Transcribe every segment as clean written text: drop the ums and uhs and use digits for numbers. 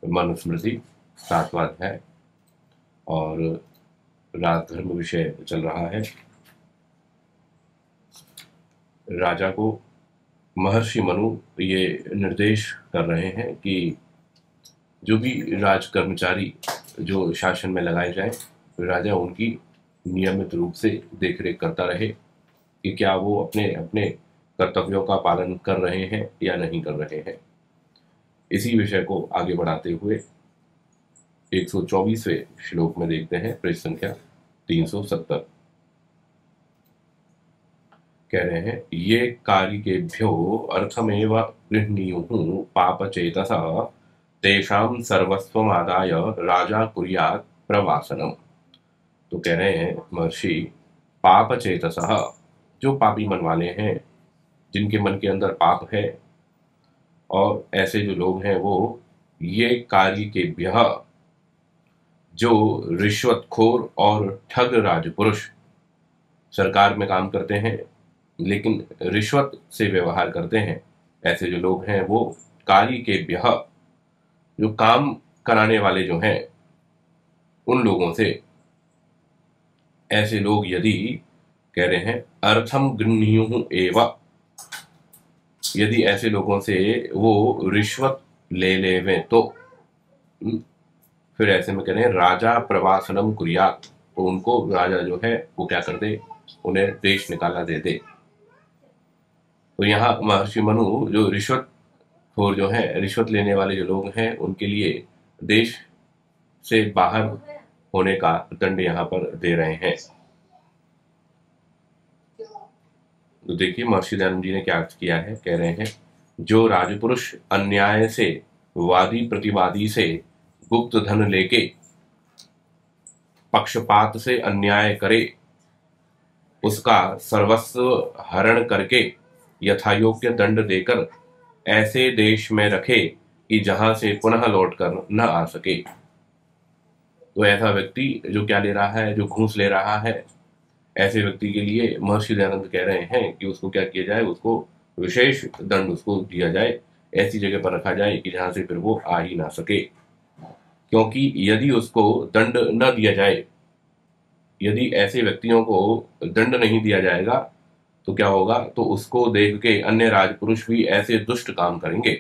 मनुस्मृति 7वां अध्याय और राजधर्म विषय चल रहा है। राजा को महर्षि मनु ये निर्देश कर रहे हैं कि जो भी राज कर्मचारी जो शासन में लगाए जाए, राजा उनकी नियमित रूप से देखरेख करता रहे कि क्या वो अपने अपने कर्तव्यों का पालन कर रहे हैं या नहीं कर रहे हैं। इसी विषय को आगे बढ़ाते हुए 124वें श्लोक में देखते हैं, पृष्ठ संख्या 370। कह रहे हैं, ये कारिकेभ्यो अर्थमेव गृह्णीयुः पापचेतसा तेषां सर्वस्वमादाय राजा कुर्यात् प्रवासनम। तो कह रहे हैं महर्षि, पापचेतसः, जो पापी मन वाले हैं, जिनके मन के अंदर पाप है, और ऐसे जो लोग हैं वो ये कारिकेभ्यः, जो रिश्वतखोर और ठग राजपुरुष सरकार में काम करते हैं लेकिन रिश्वत से व्यवहार करते हैं, ऐसे जो लोग हैं वो कारिकेभ्यः, जो काम कराने वाले जो हैं उन लोगों से, ऐसे लोग यदि कह रहे हैं अर्थम गृह्णीयुः एव, यदि ऐसे लोगों से वो रिश्वत ले लेवे तो फिर ऐसे में कह रहे हैं राजा प्रवासनम कुर्यात, तो उनको राजा जो है वो क्या कर दे, उन्हें देश निकाला दे दे। तो यहाँ महर्षि मनु जो रिश्वत खोर जो है, रिश्वत लेने वाले जो लोग हैं, उनके लिए देश से बाहर होने का दंड यहाँ पर दे रहे हैं। तो देखिए महर्षि दयानंद जी ने क्या अर्थ किया है। कह रहे हैं, जो राजपुरुष अन्याय से वादी प्रतिवादी से गुप्त धन लेके पक्षपात से अन्याय करे, उसका सर्वस्व हरण करके यथायोग्य दंड देकर ऐसे देश में रखे कि जहां से पुनः लौटकर न आ सके। तो ऐसा व्यक्ति जो क्या ले रहा है, जो घूस ले रहा है, ऐसे व्यक्ति के लिए महर्षि दयानंद कह रहे हैं कि उसको क्या किया जाए, उसको विशेष दंड उसको दिया जाए, ऐसी जगह पर रखा जाए कि जहां से फिर वो आ ही ना सके। क्योंकि यदि उसको दंड न दिया जाए, यदि ऐसे व्यक्तियों को दंड नहीं दिया जाएगा तो क्या होगा, तो उसको देख के अन्य राजपुरुष भी ऐसे दुष्ट काम करेंगे।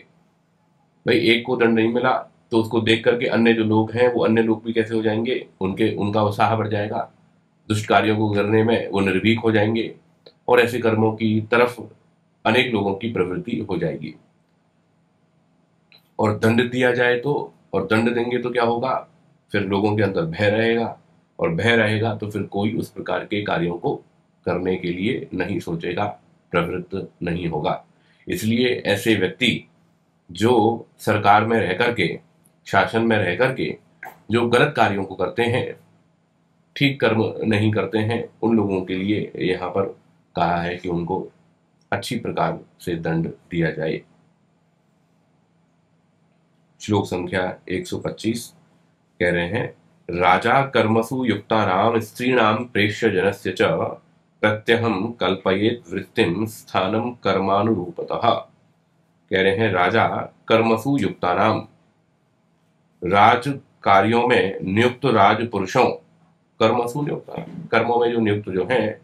भाई एक को दंड नहीं मिला तो उसको देख करके अन्य जो लोग हैं वो अन्य लोग भी कैसे हो जाएंगे, उनका उत्साह बढ़ जाएगा, दुष्ट कार्यों को करने में वो निर्भीक हो जाएंगे और ऐसे कर्मों की तरफ अनेक लोगों की प्रवृत्ति हो जाएगी। और दंड दिया जाए तो, और दंड देंगे तो क्या होगा, फिर लोगों के अंदर भय रहेगा, और भय रहेगा तो फिर कोई उस प्रकार के कार्यों को करने के लिए नहीं सोचेगा, प्रवृत्त नहीं होगा। इसलिए ऐसे व्यक्ति जो सरकार में रह करके, शासन में रह करके जो गलत कार्यों को करते हैं, ठीक कर्म नहीं करते हैं, उन लोगों के लिए यहाँ पर कहा है कि उनको अच्छी प्रकार से दंड दिया जाए। श्लोक संख्या 125 कह रहे हैं, राजा कर्मसु युक्तानां स्त्रीणां प्रेष्य जनस्य च प्रत्यहं कल्पयेत वृत्तिम स्थानम कर्मानुरूपतः। कह रहे हैं, राजा कर्मसु युक्तानां, राज कार्यों में नियुक्त राज पुरुषों, कर्मसु नियुक्त, कर्मों में जो नियुक्त जो हैं,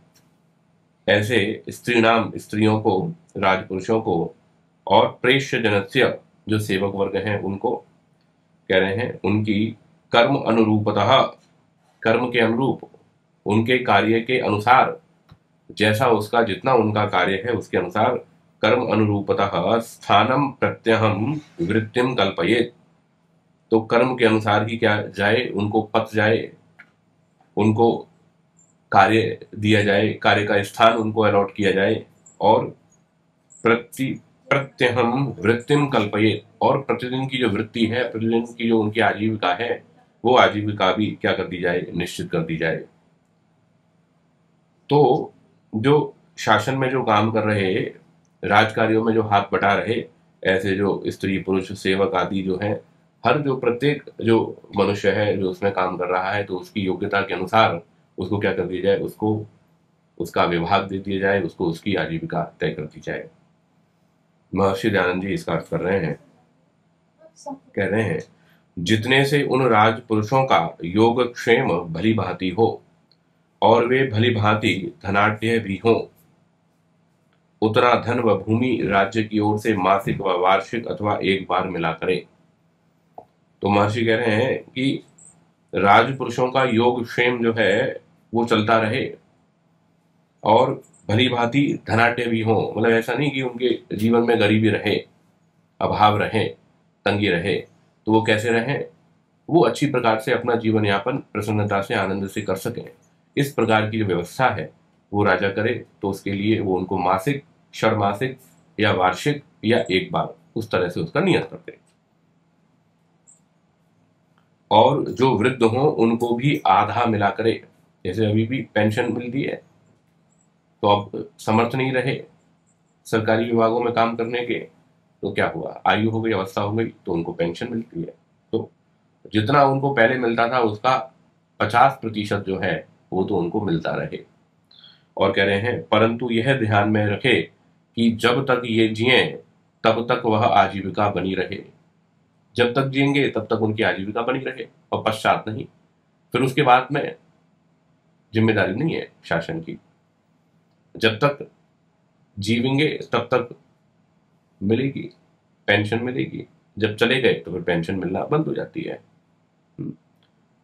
ऐसे स्त्रीणाम, स्त्रियों को, राजपुरुषों को, और प्रेष्य जनस्य, जो सेवक वर्ग हैं उनको, कह रहे हैं उनकी कर्म अनुरूपतः, कर्म के अनुरूप, उनके कार्य के अनुसार, जैसा उसका जितना उनका कार्य है उसके अनुसार, कर्म अनुरूपतः स्थानम प्रत्यहम वृत्तिम कल्पयेत, तो कर्म के अनुसार ही क्या जाए, उनको पथ जाए, उनको कार्य दिया जाए, कार्य का स्थान उनको अलॉट किया जाए, और प्रत्यहम वृत्तिम कल्पयेत, और प्रतिदिन की जो वृत्ति है, प्रतिदिन की जो उनकी आजीविका है, वो आजीविका भी क्या कर दी जाए, निश्चित कर दी जाए। तो जो शासन में जो काम कर रहे, राजकार्यों में जो हाथ बटा रहे, ऐसे जो स्त्री पुरुष सेवक आदि जो हैं, हर जो प्रत्येक जो मनुष्य है जो उसमें काम कर रहा है, तो उसकी योग्यता के अनुसार उसको क्या कर दिया जाए, उसको उसका विभाग दे दिया जाए, उसको उसकी आजीविका तय कर दी जाए। महर्षि दयानंद जी इसका अर्थ कर रहे हैं, कह रहे हैं, जितने से उन राजपुरुषों का योगक्षेम भली भांति हो और वे भली भांति धनाढ्य भी हों, उतना धन व भूमि राज्य की ओर से मासिक व वार्षिक अथवा एक बार मिला करें। तो महर्षि कह रहे हैं कि राजपुरुषों का योगक्षेम जो है वो चलता रहे और भली भांति धनाढ्य भी हो, मतलब ऐसा नहीं कि उनके जीवन में गरीबी रहे, अभाव रहे, तंगी रहे। तो वो कैसे रहें? वो अच्छी प्रकार से अपना जीवन यापन प्रसन्नता से आनंद से कर सकें। इस प्रकार की जो व्यवस्था है वो राजा करे, तो उसके लिए वो उनको मासिक, षडमासिक या वार्षिक या एक बार उस तरह से उसका नियत करते। और जो वृद्ध हों उनको भी आधा मिला करे। जैसे अभी भी पेंशन मिलती है, तो अब समर्थ नहीं रहे सरकारी विभागों में काम करने के, तो क्या हुआ, आयु हो गई, अवस्था हो गई, तो उनको पेंशन मिलती है। तो जितना उनको पहले मिलता था उसका 50% जो है वो तो उनको मिलता रहे। और कह रहे हैं परंतु यह ध्यान में रखे कि जब तक ये जिए तब तक वह आजीविका बनी रहे। जब तक जिएंगे तब तक उनकी आजीविका बनी रहे और पश्चात नहीं। फिर उसके बाद में जिम्मेदारी नहीं है शासन की। जब तक जीवेंगे तब तक मिलेगी, पेंशन मिलेगी। जब चले गए तो फिर पेंशन मिलना बंद हो जाती है।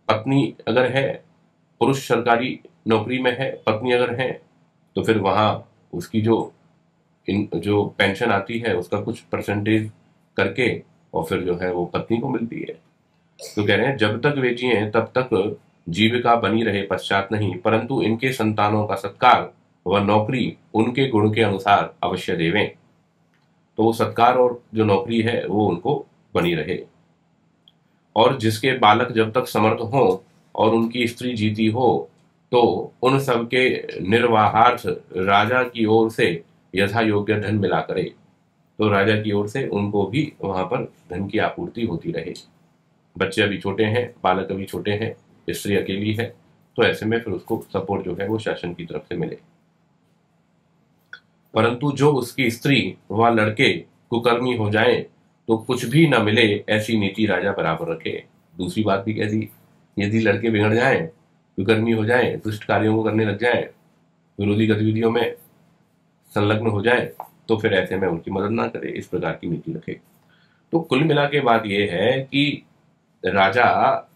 पत्नी अगर है, पुरुष सरकारी नौकरी में है, पत्नी अगर है, तो फिर वहां उसकी जो पेंशन आती है उसका कुछ परसेंटेज करके और फिर जो है वो पत्नी को मिलती है। तो कह रहे हैं जब तक वे जिए तब तक जीविका बनी रहे, पश्चात नहीं, परंतु इनके संतानों का सत्कार व नौकरी उनके गुण के अनुसार अवश्य देवें। तो वो सत्कार और जो नौकरी है वो उनको बनी रहे। और जिसके बालक जब तक समर्थ हो और उनकी स्त्री जीती हो, तो उन सबके निर्वाहार्थ राजा की ओर से यथा योग्य धन मिला करे। तो राजा की ओर से उनको भी वहां पर धन की आपूर्ति होती रहे। बच्चे अभी छोटे हैं, बालक अभी छोटे हैं, स्त्री अकेली है, तो ऐसे में फिर उसको सपोर्ट जो है वो शासन की तरफ से मिले। परंतु जो उसकी स्त्री व लड़के कुकर्मी हो जाएं तो कुछ भी न मिले, ऐसी नीति राजा बराबर रखे। दूसरी बात भी कह दी, यदि लड़के बिगड़ जाएं, कुकर्मी हो जाएं, दुष्ट कार्यों को करने लग जाएं, विरोधी गतिविधियों में संलग्न हो जाएं, तो फिर ऐसे में उनकी मदद ना करे, इस प्रकार की नीति रखे। तो कुल मिला के बात यह है कि राजा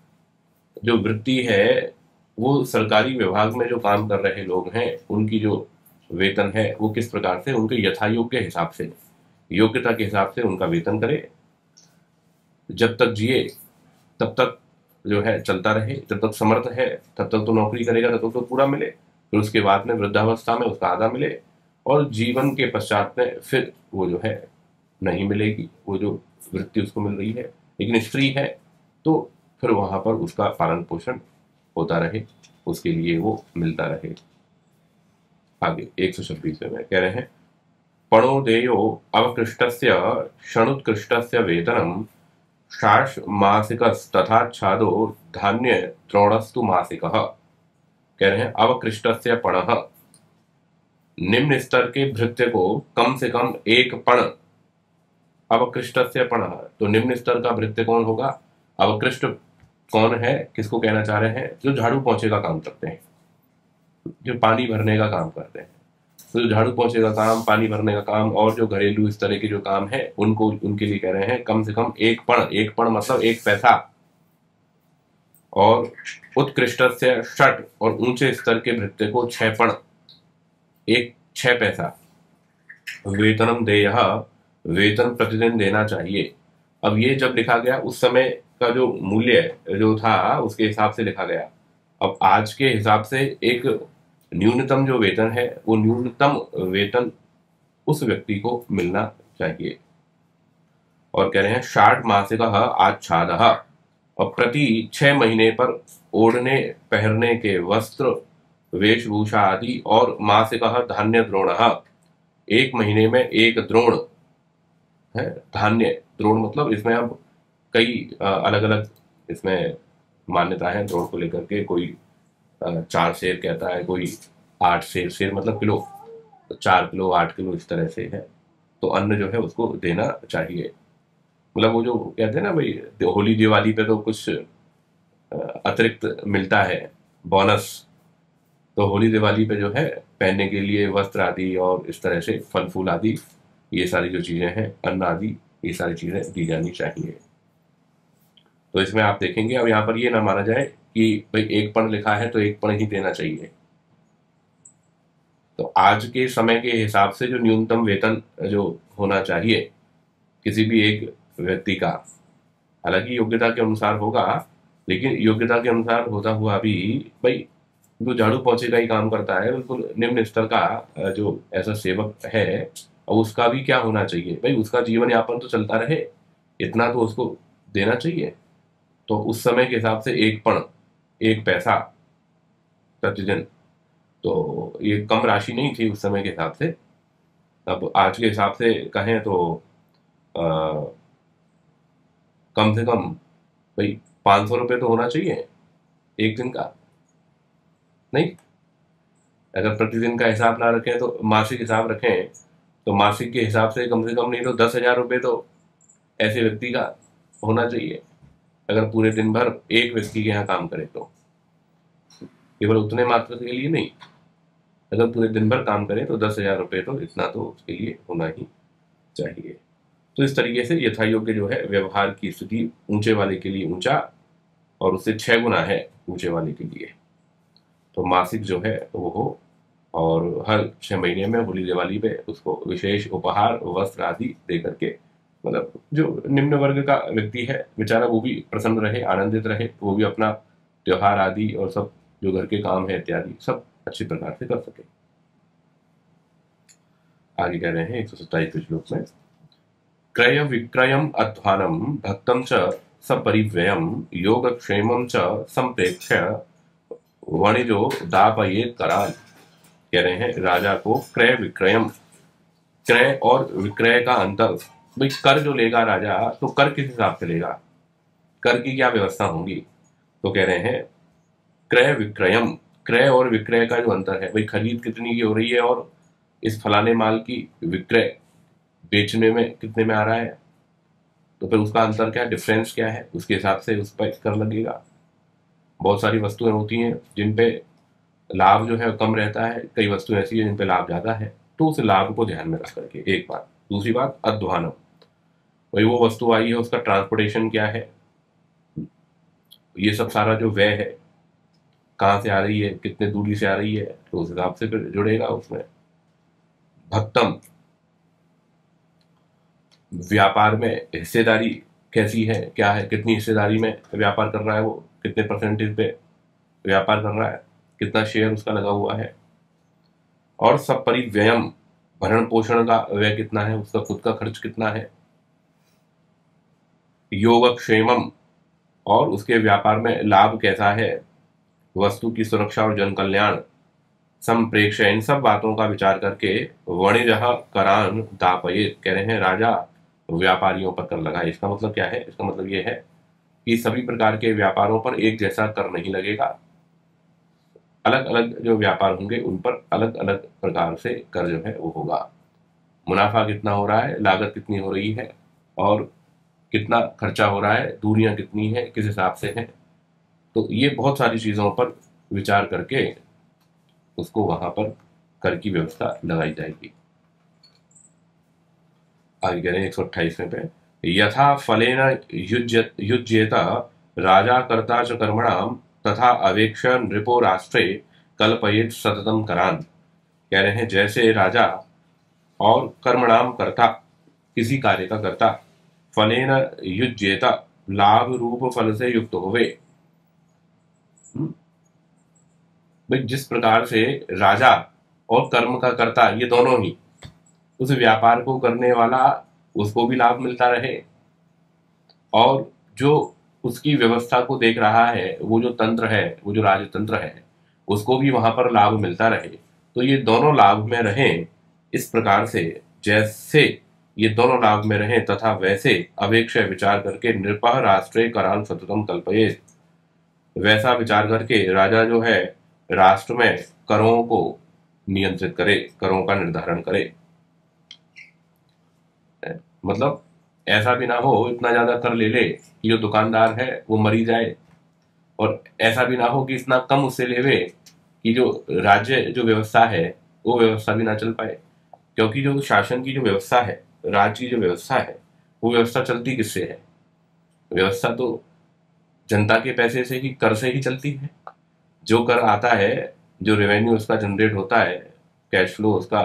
जो वृत्ति है वो सरकारी विभाग में जो काम कर रहे लोग हैं उनकी जो वेतन है वो किस प्रकार से उनके यथायोग्य हिसाब से, योग्यता के हिसाब से उनका वेतन करे। जब तक जिए तब तक जो है चलता रहे, जब तक समर्थ है तब तक तो नौकरी करेगा, तब तक तो पूरा मिले। फिर उसके बाद में वृद्धावस्था में उसका आधा मिले और जीवन के पश्चात में फिर वो जो है नहीं मिलेगी वो जो वृत्ति उसको मिल रही है। लेकिन स्त्री है तो फिर वहां पर उसका पालन पोषण होता रहे, उसके लिए वो मिलता रहे। आगे 126 में कह रहे हैं पणो देयो अवकृष्टस्य क्षणुत्कृष्टस्य वेतनम शाश मासिकस्तथाच्छादो धान्य द्रोणस्तु मासिकः। कह रहे हैं अवकृष्टस्य पणः, निम्न स्तर के भृत्य को कम से कम एक पण। अवकृष्टस्य पणः, तो निम्न स्तर का भृत्य कौन होगा? अवकृष्ट कौन है, किसको कहना चाह रहे हैं? जो झाड़ू पोंछे का काम करते हैं, जो पानी भरने का काम करते हैं। तो जो झाड़ू पोंछे का काम, पानी भरने का काम और जो घरेलू इस तरह के जो काम है उनको, उनके लिए कह रहे हैं कम से कम एक पण। एक पण मतलब एक पैसा। और उत्कृष्ट से षट, और ऊंचे स्तर के भृत्य को 6 पण, एक 6 पैसा। वेतनम देयः, वेतन प्रतिदिन देना चाहिए। अब ये जब लिखा गया उस समय का जो मूल्य जो था उसके हिसाब से लिखा गया। अब आज के हिसाब से एक न्यूनतम जो वेतन है वो न्यूनतम वेतन उस व्यक्ति को मिलना चाहिए। और कह रहे हैं 60 मासिक आच्छाद, और प्रति 6 महीने पर ओढ़ने पहनने के वस्त्र, वेशभूषा आदि, और मासिक धान्य द्रोण, 1 महीने में 1 द्रोण है। धान्य द्रोण मतलब इसमें अब कई अलग अलग इसमें मान्यता है द्रोण को लेकर के। कोई 4 सेर कहता है, कोई 8 सेर, सेर मतलब किलो, 4 किलो 8 किलो इस तरह से है। तो अन्न जो है उसको देना चाहिए। मतलब वो जो कहते हैं ना भाई, होली दिवाली पे तो कुछ अतिरिक्त मिलता है, बोनस। तो होली दिवाली पे जो है पहनने के लिए वस्त्र आदि और इस तरह से फल फूल आदि, ये सारी जो चीजें हैं, अन्न आदि, ये सारी चीजें दी जानी चाहिए। तो इसमें आप देखेंगे, अब यहाँ पर ये ना माना जाए कि भाई एक पण लिखा है तो एक पण ही देना चाहिए। तो आज के समय के हिसाब से जो न्यूनतम वेतन जो होना चाहिए किसी भी एक व्यक्ति का, हालांकि योग्यता के अनुसार होगा, लेकिन योग्यता के अनुसार होता हुआ भी भाई जो झाड़ू पोंछे का ही काम करता है, बिल्कुल निम्न स्तर का जो ऐसा सेवक है, और उसका भी क्या होना चाहिए भाई, उसका जीवन यापन तो चलता रहे, इतना तो उसको देना चाहिए। तो उस समय के हिसाब से एक पण, एक पैसा प्रतिदिन, तो ये कम राशि नहीं थी उस समय के हिसाब से। अब आज के हिसाब से कहें तो आ, कम से कम भाई 500 रुपये तो होना चाहिए एक दिन का। नहीं, अगर प्रतिदिन का हिसाब ना रखें तो मासिक हिसाब रखें, तो मासिक के हिसाब से कम नहीं तो 10,000 रुपये तो ऐसे व्यक्ति का होना चाहिए, अगर पूरे दिन भर एक व्यक्ति के यहाँ काम करे तो। केवल उतने मात्र के लिए नहीं, अगर पूरे दिन भर काम करें तो 10,000 रुपये तो इतना तो उसके लिए होना ही चाहिए। तो इस तरीके से यथा योग्य जो है व्यवहार की स्थिति ऊंचे वाले के लिए ऊंचा, और उससे 6 गुना है ऊंचे वाले के लिए। तो मासिक जो है वो हो, और हर 6 महीने में होली दिवाली पे उसको विशेष उपहार वस्त्र आदि दे करके, मतलब जो निम्न वर्ग का व्यक्ति है बेचारा वो भी प्रसन्न रहे, आनंदित रहे, वो भी अपना त्योहार आदि और सब जो घर के काम है इत्यादि सब अच्छी प्रकार से कर सके। आगे कह रहे हैं 127वें श्लोक में, क्रय विक्रयम अध्वानम भक्तम च सपरिव्ययम योगक्षेमम च संप्रेक्ष्य वणिजो दापयेत कराल। कह रहे हैं राजा को क्रय विक्रयम, क्रय और विक्रय का अंतर, भाई कर जो लेगा राजा तो कर किस हिसाब से लेगा, कर की क्या व्यवस्था होगी। तो कह रहे हैं क्रय विक्रयम, क्रय और विक्रय का जो अंतर है, भाई खरीद कितनी की हो रही है और इस फलाने माल की विक्रय बेचने में कितने में आ रहा है, तो फिर उसका अंतर क्या, डिफरेंस क्या है, उसके हिसाब से उस पर कर लगेगा। बहुत सारी वस्तुएं होती हैं जिन पे लाभ जो है कम रहता है, कई वस्तुएं ऐसी है जिन पे लाभ ज्यादा है, तो उस लाभ को ध्यान में रख करके एक बात। दूसरी बात अध्वानम, वही वो वस्तु आई है उसका ट्रांसपोर्टेशन क्या है, ये सब सारा जो व्यय है कहाँ से आ रही है, कितने दूरी से आ रही है, तो उस हिसाब से फिर जुड़ेगा उसमें। भक्तम, व्यापार में हिस्सेदारी कैसी है, क्या है, कितनी हिस्सेदारी में व्यापार कर रहा है वो, कितने परसेंटेज पे व्यापार कर रहा है, कितना शेयर उसका लगा हुआ है। और सब परिव्ययम, भरण पोषण का व्यय कितना है, उसका खुद का खर्च कितना है। योगक्षेमम, और उसके व्यापार में लाभ कैसा है, वस्तु की सुरक्षा और जन कल्याण। संप्रेक्ष, इन सब बातों का विचार करके वणिजः करान दापयेत, कह रहे हैं राजा व्यापारियों पर कर लगाए। इसका मतलब क्या है, इसका मतलब यह है कि सभी प्रकार के व्यापारों पर एक जैसा कर नहीं लगेगा, अलग अलग जो व्यापार होंगे उन पर अलग अलग प्रकार से कर जो है वो होगा। मुनाफा कितना हो रहा है, लागत कितनी हो रही है, और कितना खर्चा हो रहा है, दूरियां कितनी है, किस हिसाब से है, तो ये बहुत सारी चीजों पर विचार करके उसको वहां पर कर की व्यवस्था लगाई जाएगी। आगे कह रहे हैं 128वें पे, यथा फलेन युज्येत राजा कर्ता च कर्मणाम तथा अवेक्ष नृपो राष्ट्रे कल्पयेत सततम करान। कह रहे हैं जैसे राजा और कर्मणाम कर्ता, किसी कार्य का कर्ता, फलेन युज्येत, लाभ रूप फल से युक्त होवे। भाई जिस प्रकार से राजा और कर्म का कर्ता ये दोनों ही, उस व्यापार को करने वाला उसको भी लाभ मिलता रहे, और जो उसकी व्यवस्था को देख रहा है वो जो तंत्र है, वो जो राजतंत्र है, उसको भी वहां पर लाभ मिलता रहे। तो ये दोनों लाभ में रहें, इस प्रकार से जैसे ये दोनों लाभ में रहें तथा वैसे अवेक्ष विचार करके नृपः राष्ट्रे करान सततम कल्पयेत, वैसा विचार करके राजा जो है राष्ट्र में करों को नियंत्रित करे, करों का निर्धारण करे। मतलब ऐसा भी ना हो इतना ज्यादा कर ले ले कि जो दुकानदार है वो मरी जाए, और ऐसा भी ना हो कि इतना कम उससे लेवे कि जो राज्य जो व्यवस्था है वो व्यवस्था भी ना चल पाए। क्योंकि जो शासन की जो व्यवस्था है, राज्य की जो व्यवस्था है, वो व्यवस्था चलती किससे है? व्यवस्था तो जनता के पैसे से ही, कर से ही चलती है। जो कर आता है, जो रेवेन्यू उसका जनरेट होता है, कैश फ्लो उसका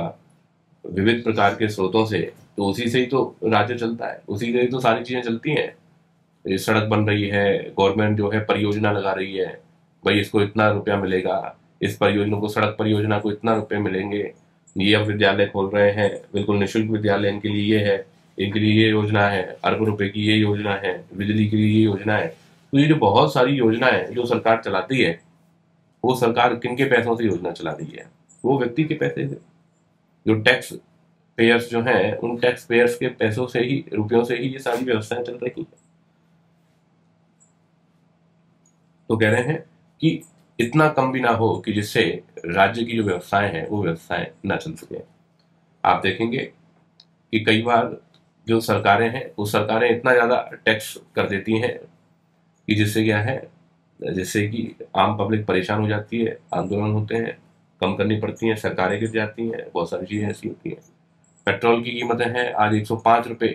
विविध प्रकार के स्रोतों से, तो उसी से ही तो राज्य चलता है, उसी से ही तो सारी चीजें चलती हैं। ये सड़क बन रही है, गवर्नमेंट जो है परियोजना लगा रही है, भाई इसको इतना रुपया मिलेगा, इस परियोजना को, सड़क परियोजना को इतना रुपये मिलेंगे। ये अब विद्यालय खोल रहे हैं, बिल्कुल निःशुल्क विद्यालय इनके लिए ये है, इनके लिए ये योजना है, अरबों रुपए की ये योजना है, बिजली के लिए ये योजना है। तो ये जो बहुत सारी योजनाएं जो सरकार चलाती है, वो सरकार किन के पैसों से योजना चला रही है? वो व्यक्ति के पैसे से। जो टैक्स पेयर्स जो हैं, उन टैक्स पेयर्स के पैसों से ही, रुपयों से ही ये सारी व्यवस्थाएं चल रही हैं। तो कह रहे हैं कि इतना कम भी ना हो कि जिससे राज्य की जो व्यवस्थाएं हैं वो व्यवस्थाएं ना चल सके। आप देखेंगे कि कई बार जो सरकारें हैं, वो सरकारें इतना ज्यादा टैक्स कर देती हैं कि जिससे क्या है, जिससे कि आम पब्लिक परेशान हो जाती है, आंदोलन होते हैं, कम करनी पड़ती हैं, सरकारें गिर जाती हैं, बहुत सारी चीजें ऐसी होती हैं। पेट्रोल की कीमतें हैं, आज 105 रुपये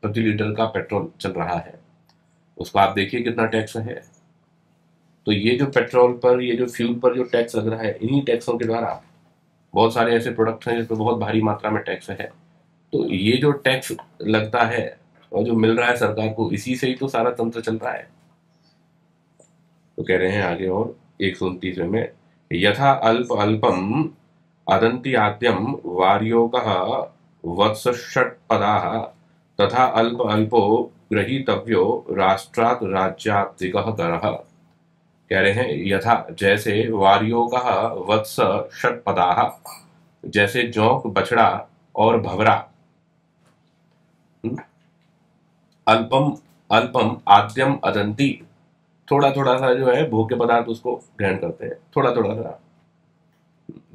प्रति लीटर का पेट्रोल चल रहा है, उसको आप देखिए कितना टैक्स है। तो ये जो पेट्रोल पर, ये जो फ्यूल पर जो टैक्स लग रहा है, इन्हीं टैक्सों के द्वारा बहुत सारे ऐसे प्रोडक्ट हैं जिस पर बहुत भारी मात्रा में टैक्स है। तो ये जो टैक्स लगता है और जो मिल रहा है सरकार को, इसी से ही तो सारा तंत्र चल रहा है। तो कह रहे हैं आगे और 129वें में, यथा अल्प अल्पम अदंति आद्यम वार्योगः वत्सषट्पदाः तथा अल्प अल्पो गृहीतव्यो राष्ट्रात् राज्यात्तिकः करः। कह रहे हैं यथा, जैसे वार्योगः वत्स षट्पदाः, जैसे जोंक, बछड़ा और भवरा। अल्पम अल्पम आद्यम अदंती, थोड़ा थोड़ा सा जो है भोग्य पदार्थ उसको ग्रहण करते हैं, थोड़ा थोड़ा सा।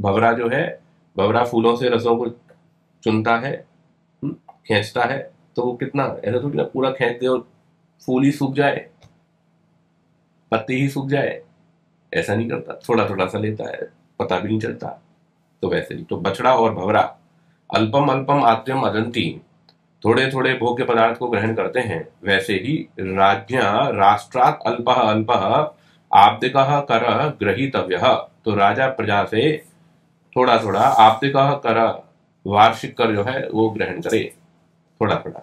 भवरा जो है, भवरा फूलों से रसों को चुनता है, खींचता है, तो वो कितना, ऐसा थोड़ी ना पूरा खींच दे और फूल ही सूख जाए, पत्ती ही सूख जाए, ऐसा नहीं करता, थोड़ा थोड़ा सा लेता है, पता भी नहीं चलता। तो वैसे ही तो बछड़ा और भवरा अल्पम अल्पम आद्यम अदंती, थोड़े थोड़े भोग्य पदार्थ को ग्रहण करते हैं, वैसे ही राज्ञा राष्ट्रात् अल्पः अल्पः आब्दिकः करः गृहीतव्यः, तो राजा प्रजा से थोड़ा थोड़ा आब्दिकः कर, वार्षिक कर जो है वो ग्रहण करे, थोड़ा थोड़ा।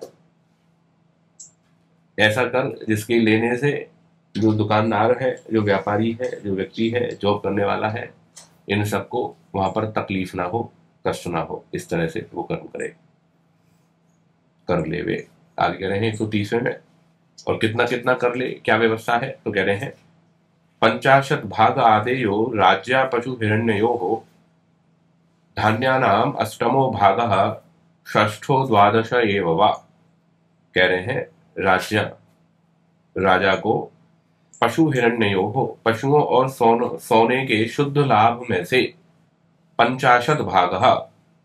ऐसा कर जिसके लेने से जो दुकानदार है, जो व्यापारी है, जो व्यक्ति है, जॉब करने वाला है, इन सबको वहां पर तकलीफ ना हो, कष्ट ना हो, इस तरह से वो कर्म करे, कर ले वे। आगे कह रहे हैं 130वें में, और कितना कितना कर ले, क्या व्यवस्था है? तो कह रहे हैं 50 भाग आदेयो राज्या पशु हिरण्यो हो धान्यानाम अष्टमो भागः षष्ठो द्वादश एव वा। कह रहे हैं राज्य, राजा को पशु हिरण्यो हो, पशुओं और सोने के शुद्ध लाभ में से 50 भागः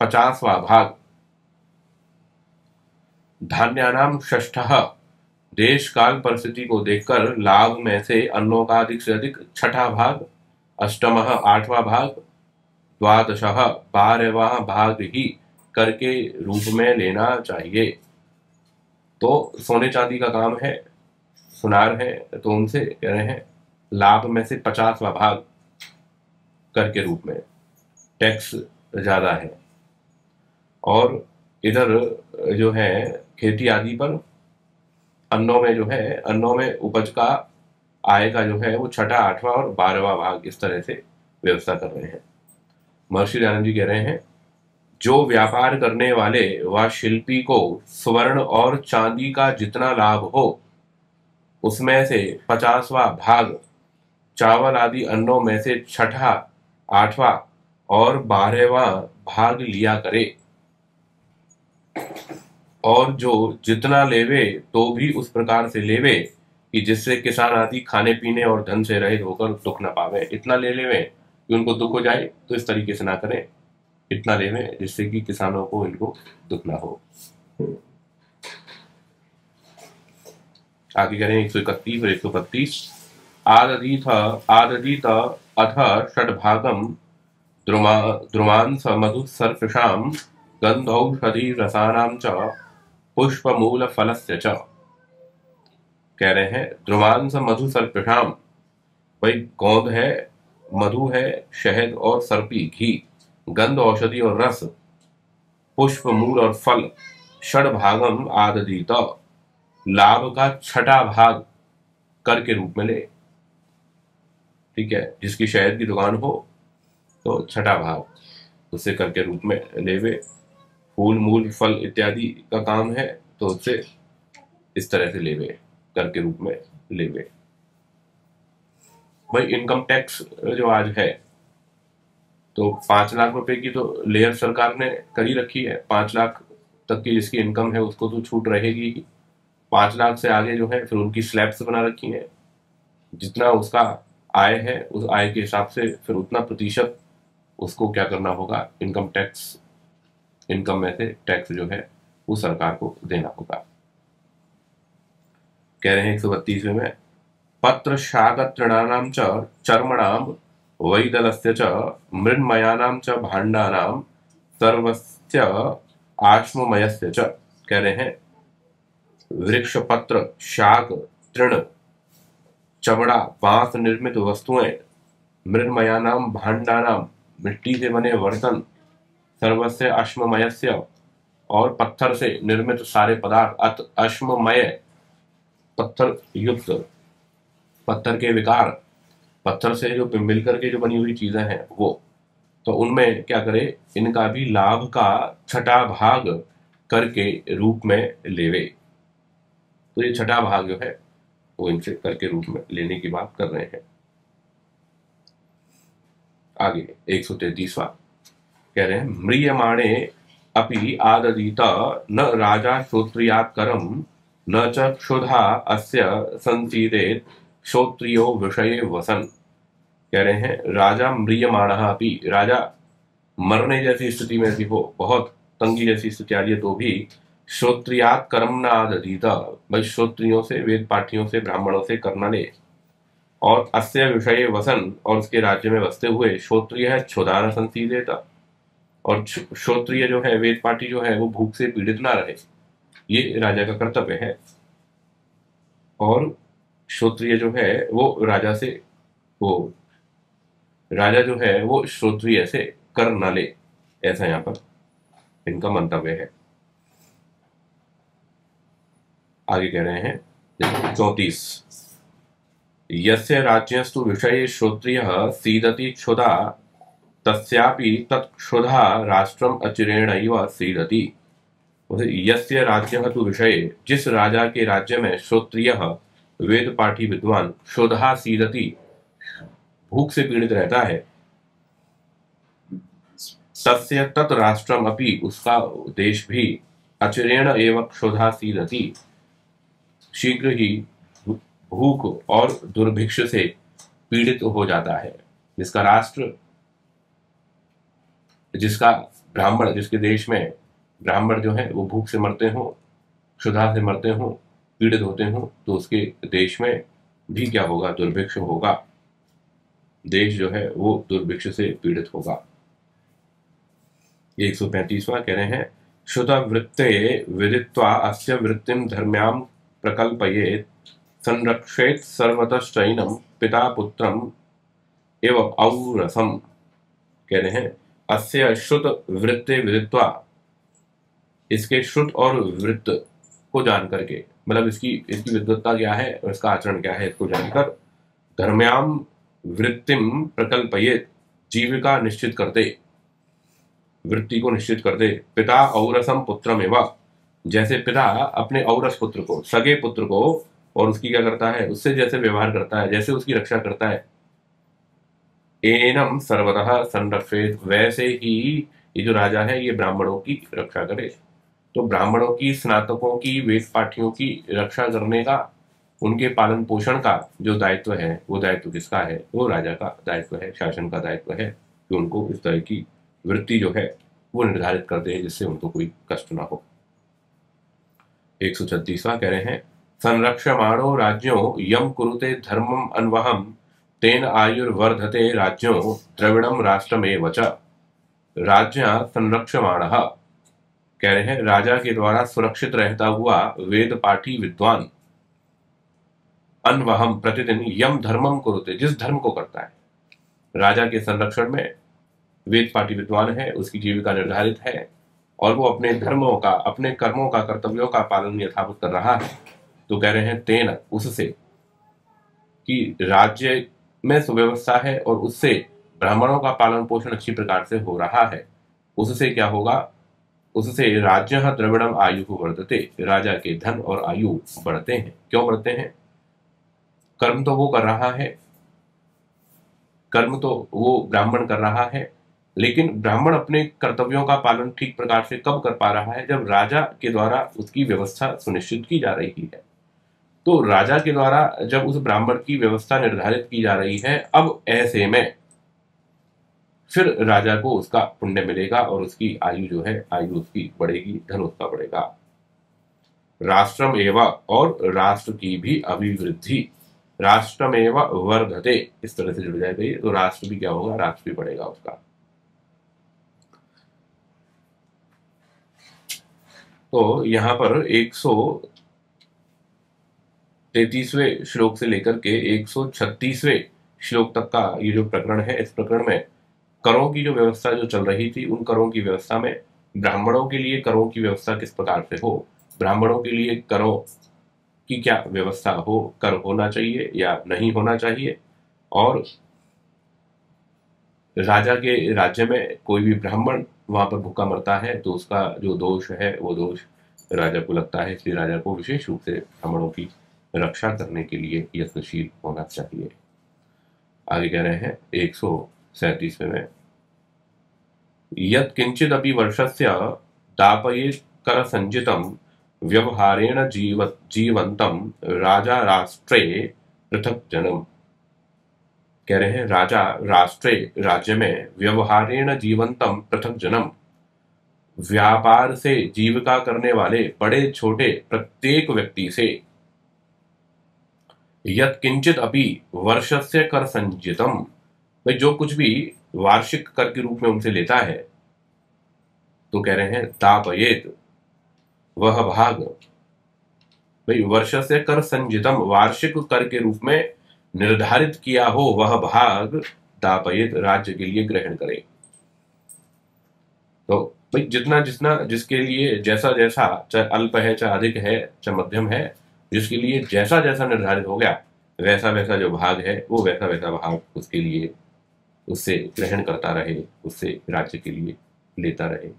50वां भाग, धान्यानाम षष्ठः देश काल परिस्थिति को देखकर लाभ में से अन्नों का अधिक से अधिक 6ठा भाग, अष्टमः 8वां भाग, द्वादशः 12वां भाग ही कर के रूप में लेना चाहिए। तो सोने चांदी का काम है, सुनार है, तो उनसे कह रहे हैं लाभ में से 50वां भाग कर के रूप में, टैक्स ज्यादा है। और इधर जो है खेती आदि पर, अन्नों में जो है, अन्नों में उपज का आय का जो है वो 6ठा, 8वां और 12वां भाग, इस तरह से व्यवस्था कर रहे हैं। महर्षि दयानंद जी कह रहे हैं, जो व्यापार करने वाले व शिल्पी को स्वर्ण और चांदी का जितना लाभ हो, उसमें से 50वां भाग चावल आदि अन्नों में से 6ठा, 8वां और 12वां भाग लिया करे। और जो जितना लेवे तो भी उस प्रकार से लेवे कि जिससे किसान आदि खाने पीने और धन से रहित होकर दुख न पावे। इतना ले लेवे कि उनको दुख हो जाए, तो इस तरीके से ना करें, इतना लेवे जिससे कि किसानों को, इनको दुख ना हो। आगे कह रहे हैं 131 और 132। आददीत अथ षड्भागम द्रुमांस मधुसर्पिषां गंधौषधि रसानां च पुष्पमूल फलस्य च। कह रहे हैं द्रुमांस मधुसर्पिषां, भाई गोंद है, मधु है, शहद और सर्पी घी, गंध औषधि और रस, पुष्प मूल और फल, षड्भागम आददीत, लाभ का छठा भाग कर के रूप में ले। ठीक है, जिसकी शहद की दुकान हो तो छठा भाग उससे कर के रूप में लेवे। फूल मूल फल इत्यादि का काम है तो उससे इस तरह से लेवे, कर के रूप में लेवे। भाई इनकम टैक्स जो आज है तो 5 लाख रुपए की तो लेयर सरकार ने कर ही रखी है। 5 लाख तक की जिसकी इनकम है उसको तो छूट रहेगी ही। 5 लाख से आगे जो है फिर उनकी स्लैब्स बना रखी है। जितना उसका आय है उस आय के हिसाब से फिर उतना प्रतिशत उसको क्या करना होगा, इनकम टैक्स, इनकम में से टैक्स जो है वो सरकार को देना होगा। कह रहे हैं 132वें में पत्र शाक तृणानां च चर्मणां वैदलस्य च मृण्मयानां च भाण्डानां सर्वस्य आश्ममयस्य च। कह रहे हैं वृक्ष, पत्र, शाक, तृण, चमड़ा, बांस निर्मित वस्तुएं, मृण्मयानाम भाण्डानाम मिट्टी से बने बर्तन, सर्वस्य अश्ममयस्य और पत्थर से निर्मित सारे पदार्थ, अत अश्ममय पत्थर युक्त, पत्थर के विकार, पत्थर से जो मिलकर के जो बनी हुई चीजें हैं वो, तो उनमें क्या करे, इनका भी लाभ का छठा भाग कर के रूप में लेवे। तो ये छठा भाग जो है वो इनसे कर के रूप में लेने की बात कर रहे हैं। आगे 133वां कह रहे हैं म्रियमाणे अपि आददीत न राजा श्रोत्रियात्करम न च क्षुधा अस्य संसीदेत श्रोत्रियो विषये वसन। कह रहे हैं राजा म्रियमाणः अपि, राजा मरने जैसी स्थिति में भी हो, बहुत तंगी जैसी स्थिति आ रही है तो भी श्रोत्रियात कर्म न आददीत, भाई श्रोत्रियों से, वेद पाठियों से, ब्राह्मणों से करना ले। और अस्य विषय वसन, और उसके राज्य में बसते हुए, श्रोत्रिय है क्षुधा न संसीदेत, और श्रोत्रिय जो है, वेद पाठी जो है वो भूख से पीड़ित ना रहे, ये राजा का कर्तव्य है। और श्रोत्रिय जो है वो राजा से, वो राजा जो है वो श्रोत्रिय से कर न ले, ऐसा यहाँ पर इनका मंतव्य है। आगे कह रहे हैं 34 यस्य राज्यस्तु विषये श्रोत्रियः सीदति क्षुधा तस्यापि तत्क्षुधा राष्ट्रम अचिरेणैव सीदति। यस्य राज्यः तु विषये, जिस राजा के राज्य में श्रोत्रियः वेद पाठी विद्वान क्षुधा सीदति भूख से पीड़ित रहता है, तस्य तत् राष्ट्रम अपि, उसका देश भी अचिरेण एव क्षुधा सीदति शीघ्र ही भूख और दुर्भिक्ष से पीड़ित हो जाता है। जिसका राष्ट्र, जिसका ब्राह्मण, जिसके देश में ब्राह्मण जो है वो भूख से मरते हो, क्षुधा से मरते हो, पीड़ित होते हो, तो उसके देश में भी क्या होगा, दुर्भिक्ष होगा, देश जो है वो दुर्भिक्ष से पीड़ित होगा। 135वां कह रहे हैं श्रुत वृत्ते विदित्वा अस्य वृत्तिम धर्म्याम प्रकल्पयेत संरक्षेत सर्वतश्चैनम पिता पुत्रम एवं औरसम। कह रहे हैं अस्य श्रुत वृत्ते विदित्वा, इसके श्रुत और वृत्त को जान करके, मतलब इसकी विद्वत्ता क्या है और इसका आचरण क्या है, इसको जानकर धर्म्याम वृत्तिम प्रकल्पयेत, जीविका निश्चित करते, वृत्ति को निश्चित कर दे। पिता औरसम पुत्रमेव, जैसे पिता अपने औरस पुत्र को, सगे पुत्र को, और उसकी क्या करता है, उससे जैसे व्यवहार करता है, जैसे उसकी रक्षा करता है, एनम सर्वतः संरक्षेत, वैसे ही ये जो राजा है ये ब्राह्मणों की रक्षा करे। तो ब्राह्मणों की, स्नातकों की, वेद पाठियों की रक्षा करने का, उनके पालन पोषण का जो दायित्व है, वो दायित्व किसका है, वो राजा का दायित्व है, शासन का दायित्व है कि उनको इस तरह की वृत्ति जो है वो निर्धारित कर दे जिससे उनको कोई कष्ट ना हो। 136वां कह रहे हैं संरक्ष्यमाणो राज्ञो यम कुरुते धर्मम अन्वहम तेन आयुर्वर्धते राज्ञो द्रविड़म राष्ट्रमेव च। राज्ञा संरक्ष्यमाणः, कह रहे हैं राजा के द्वारा सुरक्षित रहता हुआ वेद पाठी विद्वान, अन्वहम प्रतिदिन, यम धर्मम कुरुते, जिस धर्म को करता है। राजा के संरक्षण में वेद पाठी विद्वान है, उसकी जीविका निर्धारित है और वो अपने धर्मों का, अपने कर्मों का, कर्तव्यों का पालन यथावत कर रहा है। तो कह रहे हैं तेन, उससे, कि राज्य में सुव्यवस्था है और उससे ब्राह्मणों का पालन पोषण अच्छी प्रकार से हो रहा है। उससे क्या होगा? उससे राज्य द्रविड़म आयु वर्धते, राजा के धन और आयु बढ़ते हैं। क्यों बढ़ते हैं? कर्म तो वो कर रहा है, कर्म तो वो ब्राह्मण कर रहा है, लेकिन ब्राह्मण अपने कर्तव्यों का पालन ठीक प्रकार से कब कर पा रहा है? जब राजा के द्वारा उसकी व्यवस्था सुनिश्चित की जा रही है। तो राजा के द्वारा जब उस ब्राह्मण की व्यवस्था निर्धारित की जा रही है, अब ऐसे में फिर राजा को उसका पुण्य मिलेगा और उसकी आयु जो है, आयु उसकी बढ़ेगी, धन उसका बढ़ेगा। राष्ट्रम एवं, और राष्ट्र की भी अभिवृद्धि, राष्ट्रमेव वर्धते, इस तरह से जुड़ जाएगा ये, तो राष्ट्र भी क्या होगा? राष्ट्र भी बढ़ेगा उसका। तो यहां पर 133वें श्लोक से लेकर के 136वें श्लोक तक का ये जो प्रकरण है, इस प्रकरण में करों की जो व्यवस्था जो चल रही थी, उन करों की व्यवस्था में ब्राह्मणों के लिए करों की व्यवस्था किस प्रकार से हो, ब्राह्मणों के लिए करों की क्या व्यवस्था हो, कर होना चाहिए या नहीं होना चाहिए, और राजा के राज्य में कोई भी ब्राह्मण वहां पर भूखा मरता है तो उसका जो दोष है वो दोष राजा को लगता है, इसलिए राजा को विशेष रूप से ब्राह्मणों की रक्षा करने के लिए यत्नशील होना चाहिए। आगे कह रहे हैं 137वें में, यत् किंचित अपि वर्षस्य दापयेत् कर संजितम व्यवहारेण जीवंतम राजा राष्ट्रे पृथक जनम। कह रहे हैं राजा राष्ट्रे, राज्य में, व्यवहारेण जीवंतम पृथक जनम, व्यापार से जीविका करने वाले बड़े छोटे प्रत्येक व्यक्ति से, यत् किंचित अपि वर्षस्य कर संजितम, भाई जो कुछ भी वार्षिक कर के रूप में उनसे लेता है, तो कह रहे हैं दापयेत, वह भाग, भाई वर्ष से कर संजितम, वार्षिक कर के रूप में निर्धारित किया हो वह भाग, दापयेत, राज्य के लिए ग्रहण करे। तो भाई जितना जितना जिसके लिए जैसा जैसा, चाहे अल्प है, चाहे अधिक है, चाहे मध्यम है, जिसके लिए जैसा जैसा निर्धारित हो गया, वैसा वैसा जो भाग है वो वैसा वैसा भाग उसके लिए, उससे ग्रहण करता रहे, उससे राज्य के लिए लेता रहे।